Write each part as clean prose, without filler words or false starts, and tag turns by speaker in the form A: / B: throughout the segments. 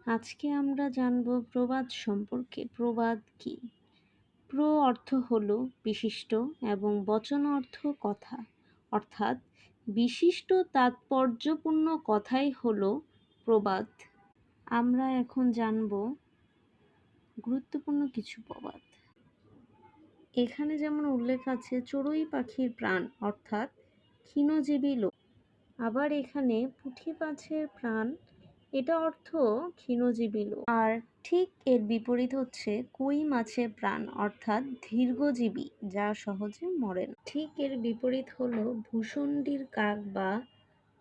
A: আজকে আমরা জানব প্রবাদ সম্পর্কে। প্রবাদ কি? অর্থ হলো বিশিষ্ট এবং বচন অর্থ কথা, অর্থাৎ বিশিষ্ট তাৎপর্যপূর্ণ কথাই হলো প্রবাদ। আমরা এখন জানব গুরুত্বপূর্ণ কিছু প্রবাদ। এখানে যেমন উল্লেখ আছে চড়ুই পাখির প্রাণ, অর্থাৎ ক্ষীণজীবী লোক। আবার এখানে পুঁটি মাছের প্রাণ, এটা অর্থ ক্ষীণজীবী লোক। আর ঠিক এর বিপরীত হচ্ছে কই মাছের প্রাণ, অর্থাৎ দীর্ঘজীবী, যা সহজে মরে না। ঠিক এর বিপরীত হলো ভূষণ্ডির কাক বা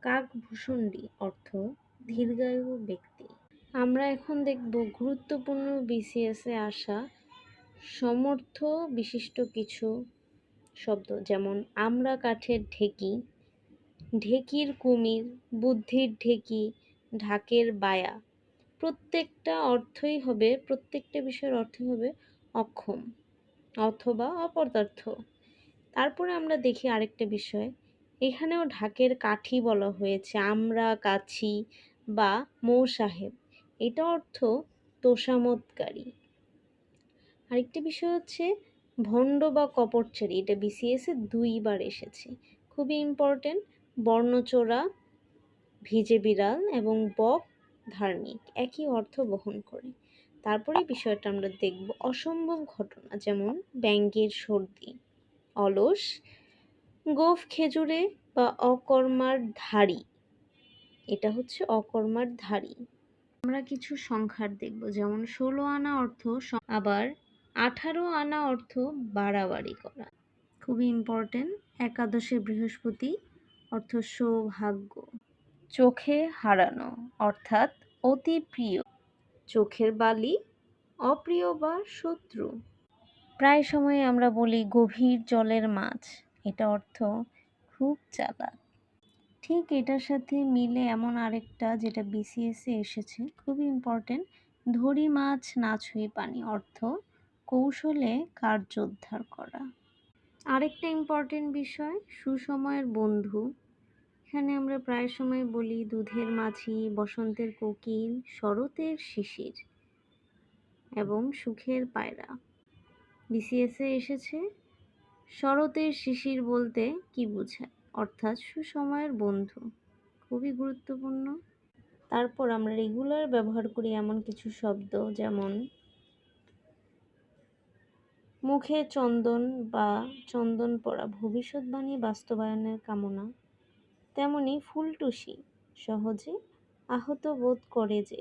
A: কাকভূষণ্ডী, অর্থ দীর্ঘায়ু ব্যক্তি। আমরা এখন দেখব গুরুত্বপূর্ণ BCS এ আসা সমর্থ বিশিষ্ট কিছু শব্দ, যেমন আমরা কাঠের ঢেঁকি, ঢেঁকির কুমির, বুদ্ধির ঢেঁকি, ঢাকের বায়া। প্রত্যেকটা বিষয়ের অর্থই হবে অক্ষম অথবা অপদার্থ। তারপরে আমরা দেখি আরেকটা বিষয়, এখানেও ঢাকের কাঠি বলা হয়েছে, আমরা কাছি বা মৌ সাহেব, এটা অর্থ তোষামোদকারী। আরেকটি বিষয় হচ্ছে ভণ্ড বা কপটচারী, এটা BCS এ 2 বার এসেছে, খুবই ইম্পর্টেন্ট। বর্ণচোরা, ভিজে বিড়াল এবং বক ধার্মিক, একই অর্থ বহন করে। তারপরে বিষয়টা আমরা দেখব অসম্ভব ঘটনা, যেমন ব্যাঙের সর্দি, অলস, গোঁফ খেজুরে বা অকর্মার ধারী, এটা হচ্ছে অকর্মার ধারী। আমরা কিছু সংখ্যার দেখব, যেমন 16 আনা অর্থ, আবার 18 আনা অর্থ বাড়াবাড়ি করা, খুবই ইম্পর্টেন্ট। একাদশে বৃহস্পতি অর্থ সৌভাগ্য। চোখে হারানো, অর্থাৎ অতি প্রিয়। চোখের বালি, অপ্রিয় বা শত্রু। প্রায় সময় আমরা বলি গভীর জলের মাছ, এটা অর্থ খুব চালাক। ঠিক এটার সাথে মিলে এমন আরেকটা যেটা BCS এ এসেছে, খুবই ইম্পর্টেন্ট, ধরি মাছ না ছুঁই পানি, অর্থ কৌশলে কার্যোদ্ধার করা। আরেকটা ইম্পর্টেন্ট বিষয় সুসময়ের বন্ধু, এখানে আমরা প্রায় সময় বলি দুধের মাছি, বসন্তের কোকিল, শরতের শিশির এবং সুখের পায়রা। BCS এ এসেছে শরতের শিশির বলতে কি বোঝায়, অর্থাৎ সুসময়ের বন্ধু, খুবই গুরুত্বপূর্ণ। তারপর আমরা রেগুলার ব্যবহার করি এমন কিছু শব্দ, যেমন মুখে চন্দন বা চন্দন পরা, ভবিষ্যৎবাণী বাস্তবায়নের কামনা। তেমনি ফুলটুসি, সহজে আহত বোধ করে যে।